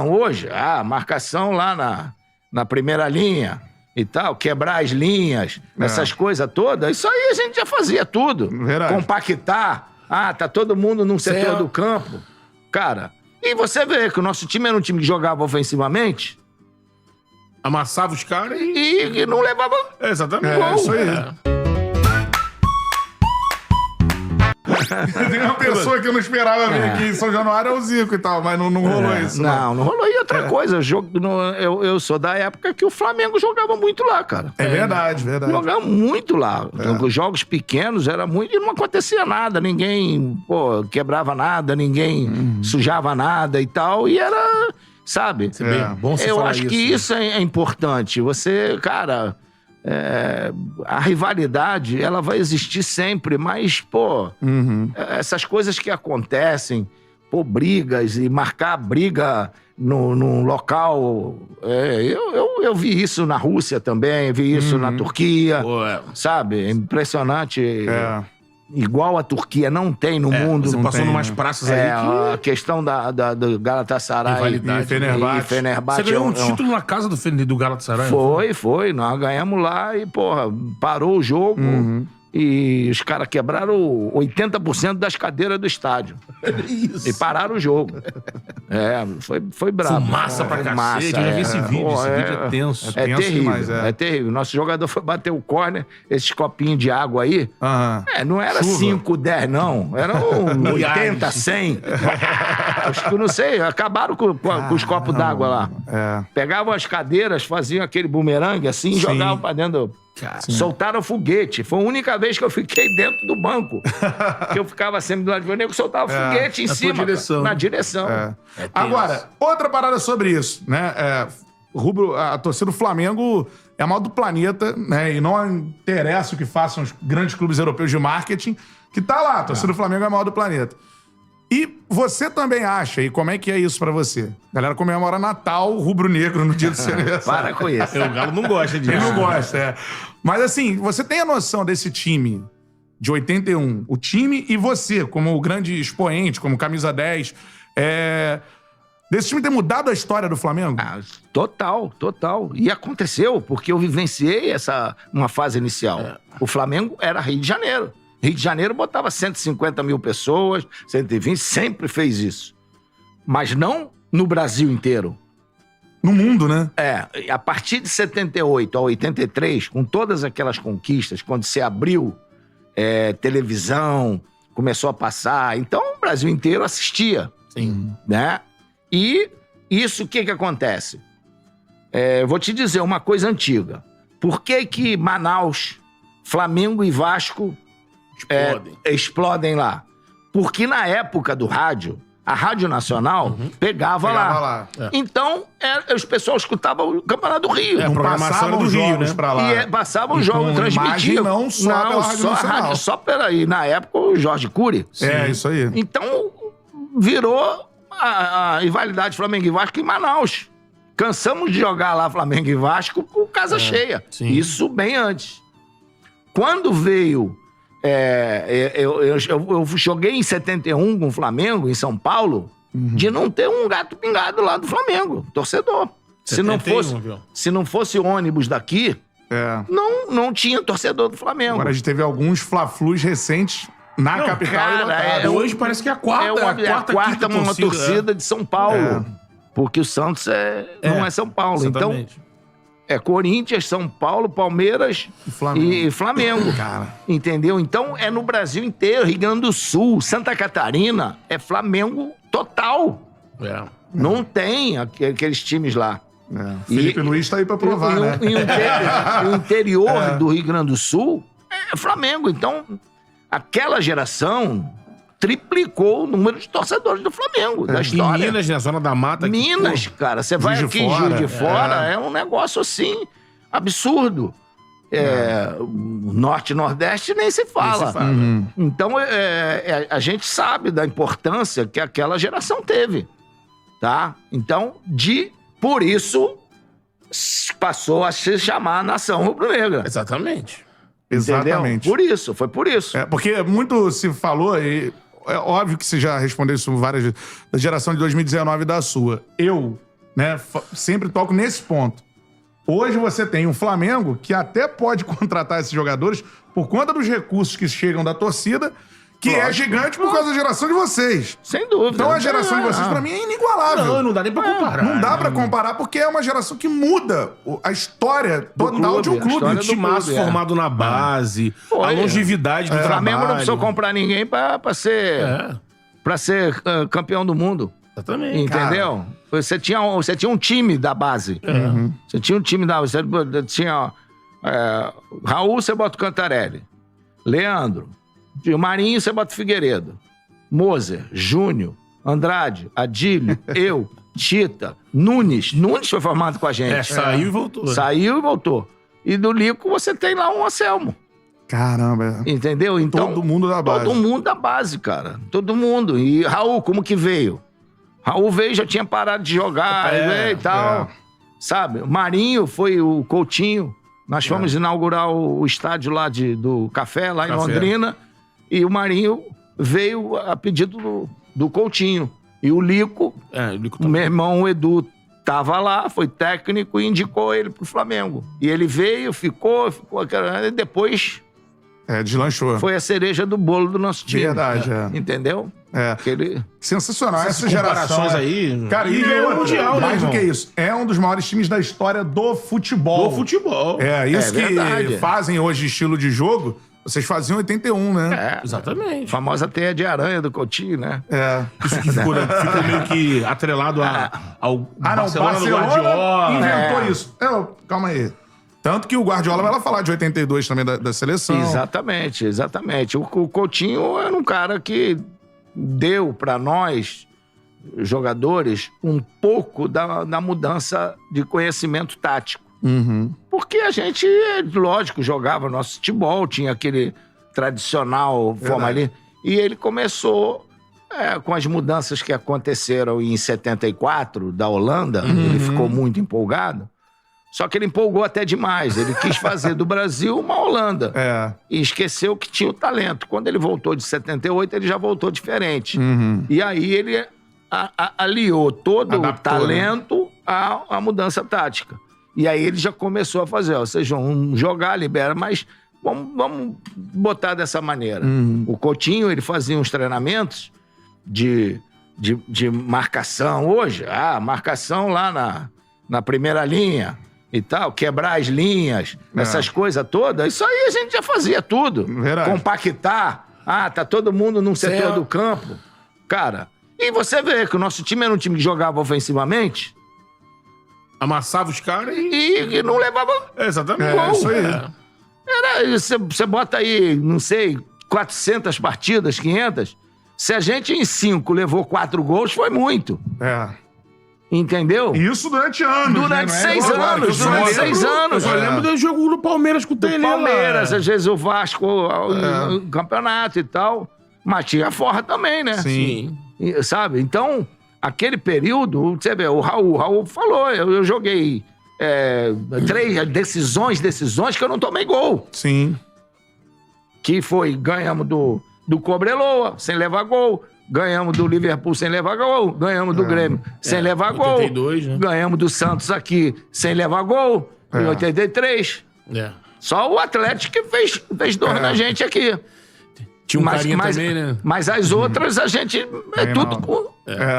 Hoje, marcação lá na primeira linha e tal, quebrar as linhas, essas coisas todas, isso aí a gente já fazia tudo. Verdade. Compactar, tá todo mundo num setor do campo. Cara, e você vê que o nosso time era um time que jogava ofensivamente Amassava os caras e não levava exatamente. gol. Isso aí. Tem uma pessoa que eu não esperava ver aqui em São Januário, é o Zico e tal, mas não rolou isso. Não rolou. E outra coisa, eu sou da época que o Flamengo jogava muito lá, cara. É verdade. Jogava muito lá. Os jogos pequenos era muito e não acontecia nada. Ninguém, quebrava nada, ninguém sujava nada e tal. E era, sabe? Bom você eu falar acho que né? isso é importante. Você, cara... a rivalidade, ela vai existir sempre, mas, essas coisas que acontecem, brigas e marcar briga num local... eu vi isso na Rússia também, vi isso na Turquia, sabe? É impressionante. Igual a Turquia não tem no mundo. Você passou numas praças aí que... A questão do Galatasaray e Fenerbahçe. Você ganhou um título na casa do Galatasaray? Foi. Nós ganhamos lá e, parou o jogo e os caras quebraram 80% das cadeiras do estádio. Isso. E pararam o jogo. Foi brabo. Fumaça pra cacete. Eu já vi esse vídeo. Esse vídeo é tenso. É tenso terrível, demais, é terrível. Nosso jogador foi bater o córner, esses copinhos de água aí. Não era 5, 10, não. Era 80, 100. Acho que, não sei, acabaram com os copos d'água lá. Pegavam as cadeiras, faziam aquele bumerangue assim e jogavam pra dentro. Soltaram foguete. Foi a única vez que eu fiquei dentro do banco. Que eu ficava sempre do lado de nego, soltava foguete em cima. Na direção. Agora, outra parada sobre isso, né? A torcida do Flamengo é a maior do planeta, né? E não interessa o que façam os grandes clubes europeus de marketing, que tá lá, a torcida do Flamengo é a maior do planeta. E você também acha, e como é que é isso pra você? A galera comemora Natal rubro-negro no dia do seu aniversário. Para com isso. O Galo não gosta disso. Ele não gosta, Mas assim, você tem a noção desse time de 81, o time e você, como o grande expoente, como camisa 10, desse time ter mudado a história do Flamengo? Total. E aconteceu, porque eu vivenciei uma fase inicial. O Flamengo era Rio de Janeiro. Rio de Janeiro botava 150 mil pessoas, 120, sempre fez isso. Mas não no Brasil inteiro. No mundo, né? A partir de 78 a 83, com todas aquelas conquistas, quando se abriu televisão, começou a passar, então o Brasil inteiro assistia. Sim. Né? E isso, o que acontece? Vou te dizer uma coisa antiga. Por que Manaus, Flamengo e Vasco explodem lá? Porque na época do rádio, a Rádio Nacional pegava lá. Então, os pessoal escutavam o Campeonato do Rio. Não passavam os jogos pra lá. E passavam os jogos, transmitiam. Não só pela Rádio Nacional. Só peraí. Na época, o Jorge Cury. Isso aí. Então, virou a rivalidade Flamengo e Vasco em Manaus. Cansamos de jogar lá Flamengo e Vasco com casa cheia. Sim. Isso bem antes. Quando veio... eu joguei em 71 com o Flamengo, em São Paulo, de não ter um gato pingado lá do Flamengo, torcedor. 71, se não fosse ônibus daqui, não tinha torcedor do Flamengo. Agora a gente teve alguns Fla-Flus recentes na capital e lotado. Hoje parece que é a quarta. Quarta uma torcida de São Paulo. Porque o Santos não é São Paulo. Exatamente. Então, Corinthians, São Paulo, Palmeiras e Flamengo. Cara. Entendeu? Então, no Brasil inteiro, Rio Grande do Sul, Santa Catarina, é Flamengo total. Não tem aqueles times lá. Felipe Luiz tá aí pra provar, né? E o interior do Rio Grande do Sul é Flamengo. Então, aquela geração triplicou o número de torcedores do Flamengo, da história. E Minas, na Zona da Mata. Minas, cara, você vai aqui em Juiz de Fora, é um negócio assim, absurdo. Norte e Nordeste nem se fala. Então, a gente sabe da importância que aquela geração teve, tá? Então, por isso, passou a se chamar Nação Rubro-Negra. Exatamente. Exatamente. Foi por isso. Porque muito se falou, e é óbvio que você já respondeu isso várias vezes, da geração de 2019 da sua. Eu, né, sempre toco nesse ponto. Hoje você tem um Flamengo que até pode contratar esses jogadores por conta dos recursos que chegam da torcida, que é gigante por causa da geração de vocês. Sem dúvida. Então a geração de vocês, pra mim, é inigualável. Não dá nem pra comparar. Não dá pra comparar porque é uma geração que muda a história total de um clube. Um timaço formado na base, a longevidade do trabalho. O Flamengo não precisou comprar ninguém pra ser campeão do mundo. Exatamente. Entendeu? Você tinha um time da base. Você tinha um time da base. Você tinha Raul, você bota o Cantarelli. Leandro. O Marinho, você bota o Figueiredo. Moser, Júnior, Andrade, Adílio, eu, Tita, Nunes. Nunes foi formado com a gente. Saiu e voltou. Saiu e voltou. E do Lico você tem lá um Anselmo. Caramba. Entendeu? Então, todo mundo da base. Todo mundo da base, cara. Todo mundo. E Raul, como que veio? Raul veio, já tinha parado de jogar e tal. Sabe? Marinho foi o Coutinho. Nós fomos inaugurar o estádio lá do Café, lá em Londrina. E o Marinho veio a pedido do Coutinho. E o Lico, o meu irmão, o Edu, tava lá, foi técnico e indicou ele pro Flamengo. E ele veio, ficou e depois... deslanchou. Foi a cereja do bolo do nosso time. Verdade, Entendeu? Sensacional. Essa geração aí... Cara, e ganhou o Mundial, mais do que isso. É um dos maiores times da história do futebol. Isso que fazem hoje estilo de jogo... Vocês faziam 81, né? Exatamente. A famosa teia de aranha do Coutinho, né? Isso que ficou meio que atrelado ao Barcelona do Guardiola. Inventou isso. Calma aí. Tanto que o Guardiola vai lá falar de 82 também da seleção. Exatamente. O Coutinho era um cara que deu pra nós, jogadores, um pouco da mudança de conhecimento tático. Porque a gente, lógico, jogava nosso futebol, tinha aquele tradicional forma ali. E ele começou com as mudanças que aconteceram em 74, da Holanda, ele ficou muito empolgado. Só que ele empolgou até demais. Ele quis fazer do Brasil uma Holanda. E esqueceu que tinha o talento. Quando ele voltou de 78, ele já voltou diferente. E aí ele aliou todo o talento à mudança tática. E aí ele já começou a fazer, vocês vão jogar, libera, mas vamos botar dessa maneira. O Coutinho, ele fazia uns treinamentos de marcação hoje. Marcação lá na primeira linha e tal, quebrar as linhas, essas coisas todas. Isso aí a gente já fazia tudo. Verdade. Compactar. Tá todo mundo num setor do campo. Cara, e você vê que o nosso time era um time que jogava ofensivamente... Amassava os caras e não levava exatamente gol. Isso aí. Você bota aí, não sei, 400 partidas, 500. Se a gente em 5 levou 4 gols, foi muito. Entendeu? Isso durante anos. Durante 6 anos. Durante 6 anos. Eu lembro do jogo no Palmeiras com o Tele. Palmeiras, às vezes o Vasco, o campeonato e tal. Mas tinha a Forra também, né? Sim. Sabe? Então... Aquele período, você vê, o Raul falou, eu joguei 3 decisões que eu não tomei gol. Sim. Que foi, ganhamos do Cobreloa, sem levar gol, ganhamos do Liverpool sem levar gol, ganhamos do Grêmio sem levar 82, gol, né? ganhamos do Santos aqui sem levar gol, em 83. Só o Atlético que fez dor na gente aqui. Tinha um carinha também, né? Mas as outras, a gente...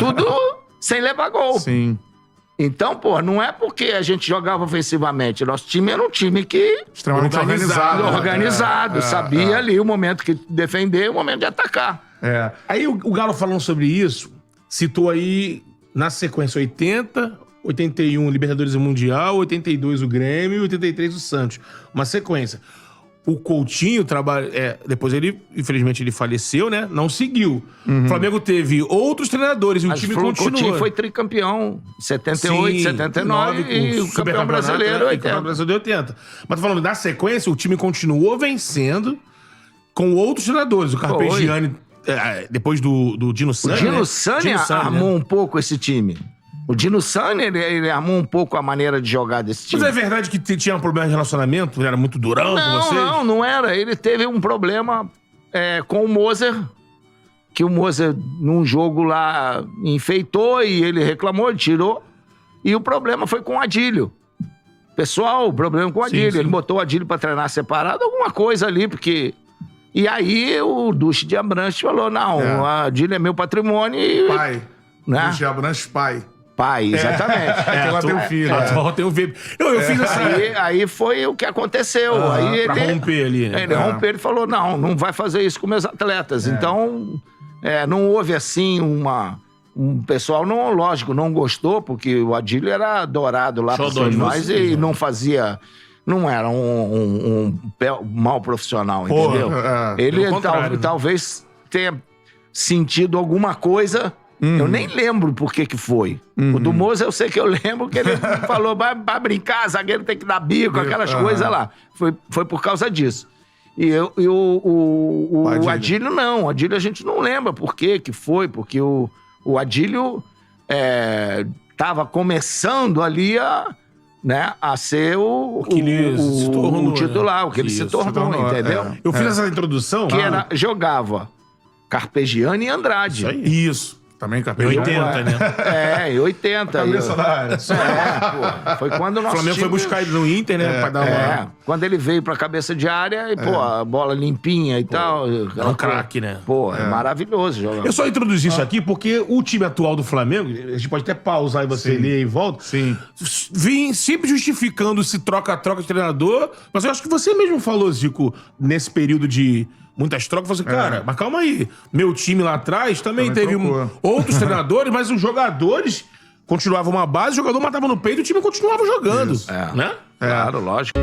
tudo sem levar gol. Sim. Então, não é porque a gente jogava ofensivamente. Nosso time era um time que... Extremamente organizado. Sabia ali o momento que defender e o momento de atacar. Aí o Galo falando sobre isso, citou aí, na sequência, 80, 81 Libertadores e Mundial, 82 o Grêmio e 83 o Santos. Uma sequência. O Coutinho trabalha. Depois ele, infelizmente, ele faleceu, né? Não seguiu. O Flamengo teve outros treinadores e o time continuou. O Coutinho foi tricampeão 78, 79 e o campeão brasileiro 80. E o campeão brasileiro 80. Mas tô falando, na sequência, o time continuou vencendo com outros treinadores. O Carpegiani, depois do Dino Sani. O Dino Sani armou um pouco esse time. O Dino Sani, ele armou um pouco a maneira de jogar desse time. Mas é verdade que tinha um problema de relacionamento? Ele era muito durão com vocês? Não era. Ele teve um problema com o Moser, que o Moza, num jogo lá, enfeitou e ele reclamou, ele tirou. E o problema foi com o Adílio. Pessoal, o problema com o Adílio. Sim. Ele botou o Adílio pra treinar separado, alguma coisa ali, porque... E aí o Duche de Abranches falou, não, o Adílio é meu patrimônio e... Pai. Né? Duche de Abranches, pai. Pai, exatamente. Que ela tem um filho. Ela tem um filho. Eu fiz essa... Aí foi o que aconteceu. Aí pra romper ali, né? Ele rompeu, ele falou, não vai fazer isso com meus atletas. Então, não houve assim um pessoal, não, lógico, não gostou, porque o Adílio era adorado lá por nós e não fazia... Não era um mau profissional, entendeu? Ele talvez tenha sentido alguma coisa... Eu nem lembro por que foi. O do Moza eu sei que eu lembro que ele falou, vai brincar, zagueiro tem que dar bico, aquelas coisas lá. Foi por causa disso. E o Adílio não. O Adílio a gente não lembra por que foi, porque o Adílio estava começando ali a ser o titular, o que ele se tornou, entendeu? Eu fiz essa introdução. Que jogava Carpegiani e Andrade. Isso. Também Carpegiani. 80, né? Em 80. Cabeça da área. Foi quando o nosso Flamengo foi buscar ele no Inter, né? Pra dar quando ele veio pra cabeça de área e, a bola limpinha e tal. É um craque, né? É maravilhoso jogar. Eu só introduzi isso aqui porque o time atual do Flamengo, a gente pode até pausar e você ler e volta. Sim. Vim sempre justificando esse troca-troca de treinador, mas eu acho que você mesmo falou, Zico, nesse período de muitas trocas, você cara, mas calma aí, meu time lá atrás também teve outros treinadores, mas os jogadores continuavam uma base, o jogador matava no peito e o time continuava jogando. Né? Claro, lógico.